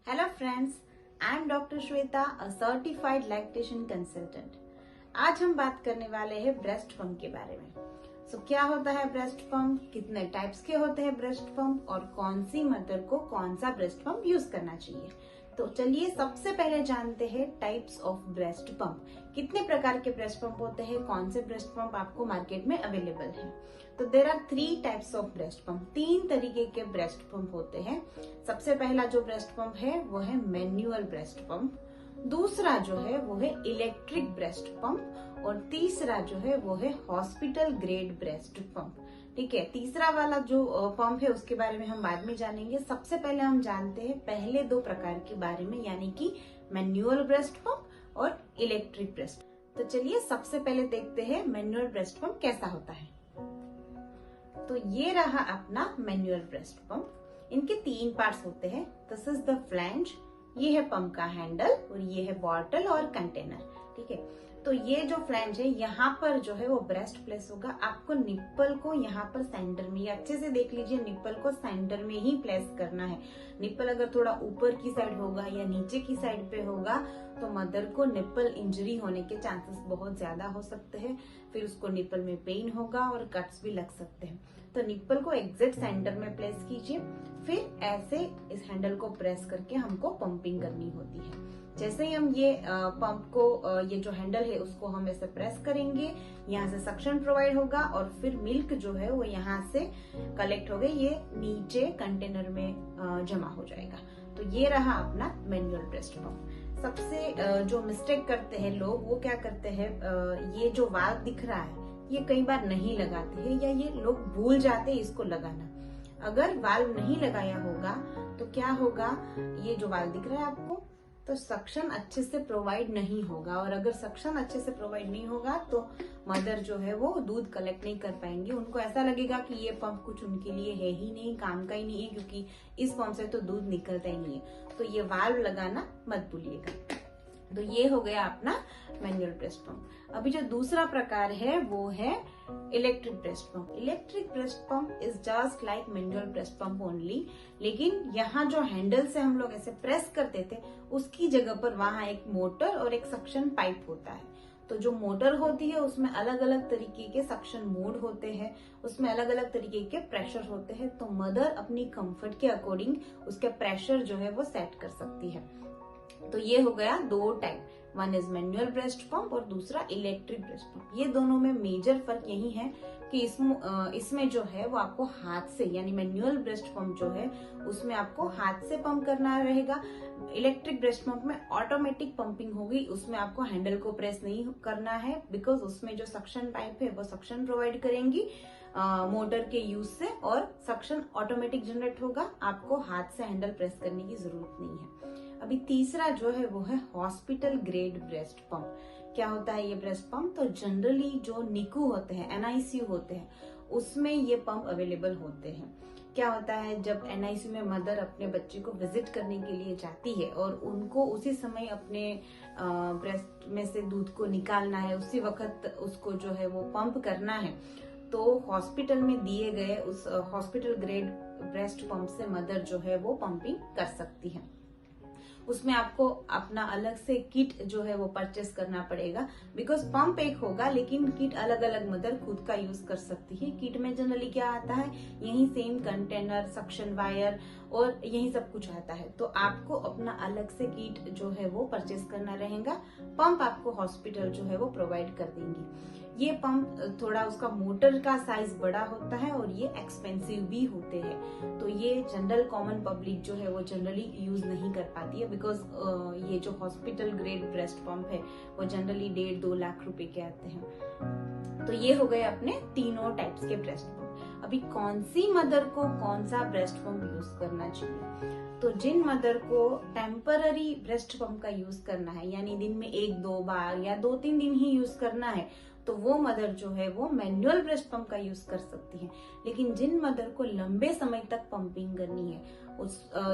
Hello friends, I am Dr. Shweta, a certified lactation consultant. आज हम बात करने वाले हैं ब्रेस्ट पंप के बारे में। क्या होता है ब्रेस्ट पंप, कितने टाइप्स के होते हैं ब्रेस्ट पंप और कौन सी मदर को कौन सा ब्रेस्ट पंप यूज करना चाहिए। तो चलिए सबसे पहले जानते हैं टाइप्स ऑफ ब्रेस्ट पंप। कितने प्रकार के ब्रेस्ट पंप होते हैं, कौन से ब्रेस्ट पंप आपको मार्केट में अवेलेबल है। तो there are 3 types of breast pump. 3 तरीके के ब्रेस्ट पंप होते हैं। सबसे पहला जो ब्रेस्ट पंप है वो है मैनुअल ब्रेस्ट पंप, दूसरा जो है वो है इलेक्ट्रिक ब्रेस्ट पंप और तीसरा जो है वो है हॉस्पिटल ग्रेड ब्रेस्ट पंप। ठीक है, तीसरा वाला जो पंप है उसके बारे में हम बाद में जानेंगे। सबसे पहले हम जानते हैं पहले 2 प्रकार के बारे में, यानी कि मैनुअल ब्रेस्ट पंप और इलेक्ट्रिक ब्रेस्ट। तो चलिए सबसे पहले देखते हैं मैनुअल ब्रेस्ट पंप कैसा होता है। तो ये रहा अपना मैनुअल ब्रेस्ट पंप। इनके 3 पार्ट्स होते हैं। दिस इज द फ्लैंज, ये है पंप का हैंडल और ये है बॉटल और कंटेनर। ठीक है, तो ये जो फ्लैंज है यहाँ पर जो है वो ब्रेस्ट प्लेस होगा। आपको निप्पल को यहाँ पर सेंटर में, ये अच्छे से देख लीजिए, निप्पल को सेंटर में ही प्लेस करना है। निप्पल अगर थोड़ा ऊपर की साइड होगा या नीचे की साइड पे होगा तो मदर को निप्पल इंजरी होने के चांसेस बहुत ज्यादा हो सकते हैं। फिर उसको निप्पल में पेन होगा और कट्स भी लग सकते हैं। तो निप्पल को एग्जैक्ट सेंटर में प्लेस कीजिए। फिर ऐसे इस हैंडल को प्रेस करके हमको पंपिंग करनी होती है। जैसे ही हम ये पंप को, ये जो हैंडल है उसको हम ऐसे प्रेस करेंगे, यहाँ से सक्शन प्रोवाइड होगा और फिर मिल्क जो है वो यहाँ से कलेक्ट हो गई, ये नीचे कंटेनर में जमा हो जाएगा। तो ये रहा अपना मैनुअल ब्रेस्ट पंप। सबसे जो मिस्टेक करते हैं लोग, वो क्या करते हैं, ये जो वाल्व दिख रहा है ये कई बार नहीं लगाते हैं या ये लोग भूल जाते हैं इसको लगाना। अगर वाल्व नहीं लगाया होगा तो क्या होगा, ये जो वाल्व दिख रहा है आपको, तो सक्शन अच्छे से प्रोवाइड नहीं होगा। और अगर सक्शन अच्छे से प्रोवाइड नहीं होगा तो मदर जो है वो दूध कलेक्ट नहीं कर पाएंगे। उनको ऐसा लगेगा कि ये पंप कुछ उनके लिए है ही नहीं, काम का ही नहीं है, क्योंकि इस पंप से तो दूध निकलता ही नहीं है। तो ये वाल्व लगाना मत भूलिएगा। तो ये हो गया अपना मैनुअल ब्रेस्ट पंप। अभी जो दूसरा प्रकार है वो है electric breast pump. Electric breast pump is just like manual breast pump only, लेकिन यहाँ जो हैंडल से हम लोग ऐसे प्रेस करते थे उसकी जगह पर वहां एक मोटर और एक सक्शन पाइप होता है। तो जो मोटर होती है उसमें अलग अलग तरीके के सक्शन मोड होते हैं, उसमें अलग अलग तरीके के प्रेशर होते हैं। तो मदर अपनी कंफर्ट के अकॉर्डिंग उसके प्रेशर जो है वो सेट कर सकती है। तो ये हो गया 2 type, one is manual breast pump और दूसरा इलेक्ट्रिक ब्रेस्ट पंप। ये दोनों में मेजर फर्क यही है कि इसमें जो है वो आपको हाथ से, यानी मैनुअल ब्रेस्ट पंप जो है उसमें आपको हाथ से पंप करना रहेगा। इलेक्ट्रिक ब्रेस्ट पंप में ऑटोमेटिक पंपिंग होगी, उसमें आपको हैंडल को प्रेस नहीं करना है, बिकॉज उसमें जो सक्शन पाइप है वो सक्शन प्रोवाइड करेंगी मोटर के यूज से और सक्शन ऑटोमेटिक जनरेट होगा। आपको हाथ से हैंडल प्रेस करने की जरूरत नहीं है। अभी तीसरा जो है वो है हॉस्पिटल ग्रेड ब्रेस्ट पंप। क्या होता है ये ब्रेस्ट पंप, तो जनरली जो निकू होते हैं, एनआईसीयू होते हैं, उसमें ये पंप अवेलेबल होते हैं। क्या होता है, जब एनआईसीयू में मदर अपने बच्चे को विजिट करने के लिए जाती है और उनको उसी समय अपने ब्रेस्ट में से दूध को निकालना है, उसी वक्त उसको जो है वो पंप करना है, तो हॉस्पिटल में दिए गए उस हॉस्पिटल ग्रेड ब्रेस्ट पंप से मदर जो है वो पंपिंग कर सकती है। उसमें आपको अपना अलग से किट जो है वो परचेस करना पड़ेगा, बिकॉज पंप एक होगा लेकिन किट अलग अलग मदर खुद का यूज कर सकती है। किट में जनरली क्या आता है, यही सेम कंटेनर, सक्शन वायर और यही सब कुछ आता है। तो आपको अपना अलग से किट जो है वो परचेस करना रहेगा। पंप आपको हॉस्पिटल जो है वो प्रोवाइड कर देंगी। ये पंप थोड़ा, उसका मोटर का साइज बड़ा होता है और ये एक्सपेंसिव भी होते हैं। तो ये जनरल कॉमन पब्लिक जो है वो जनरली यूज नहीं कर पाती है, बिकॉज ये जो हॉस्पिटल ग्रेड ब्रेस्ट पंप है वो जनरली 1.5-2 लाख रुपए के आते हैं। तो ये हो गए अपने तीनों टाइप्स के ब्रेस्ट पंप। अभी कौन सी मदर को कौन सा ब्रेस्ट पंप यूज करना चाहिए, तो जिन मदर को टेम्पररी ब्रेस्ट पंप का यूज करना है, यानी दिन में 1-2 बार या 2-3 दिन ही यूज करना है, तो वो मदर जो है वो मैनुअल ब्रेस्ट पंप का यूज कर सकती है। लेकिन जिन मदर को लंबे समय तक पंपिंग करनी है,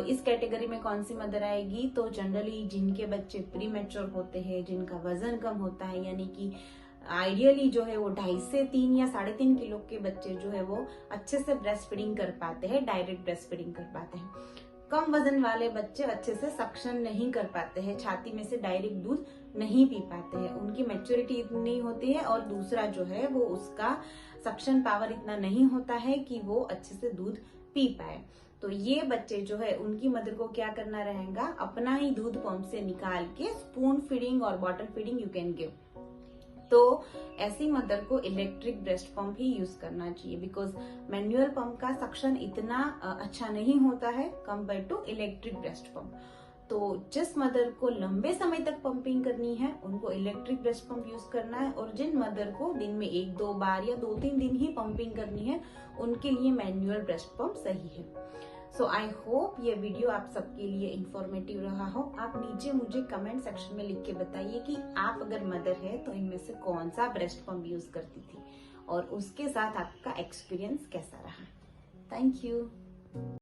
इस कैटेगरी में कौन सी मदर आएगी, तो जनरली जिनके बच्चे प्री मैच्योर होते हैं, जिनका वजन कम होता है, यानी कि आइडियली जो है वो 2.5 से 3 या 3.5 किलो के बच्चे जो है वो अच्छे से ब्रेस्ट फीडिंग कर पाते हैं, डायरेक्ट ब्रेस्ट फीडिंग कर पाते हैं। कम वजन वाले बच्चे अच्छे से सक्शन नहीं कर पाते हैं, छाती में से डायरेक्ट दूध नहीं पी पाते हैं, उनकी मैच्योरिटी इतनी नहीं होती है, और दूसरा जो है वो उसका सक्शन पावर इतना नहीं होता है कि वो अच्छे से दूध पी पाए। तो ये बच्चे जो है उनकी मदर को क्या करना रहेगा, अपना ही दूध पंप से निकाल के स्पून फीडिंग और bottle feeding you can give. तो ऐसी मदर को इलेक्ट्रिक ब्रेस्ट पंप ही यूज करना चाहिए, बिकॉज मैनुअल पंप का सक्शन इतना अच्छा नहीं होता है compare to electric breast pump. तो जिस मदर को लंबे समय तक पंपिंग करनी है उनको इलेक्ट्रिक ब्रेस्ट पंप यूज करना है, और जिन मदर को दिन में 1-2 बार या 2-3 दिन ही पंपिंग करनी है उनके लिए मैनुअल ब्रेस्ट पंप सही है। सो आई होप ये वीडियो आप सबके लिए इंफॉर्मेटिव रहा हो। आप नीचे मुझे कमेंट सेक्शन में लिख के बताइए कि आप अगर मदर है तो इनमें से कौन सा ब्रेस्ट पंप यूज करती थी और उसके साथ आपका एक्सपीरियंस कैसा रहा। Thank you.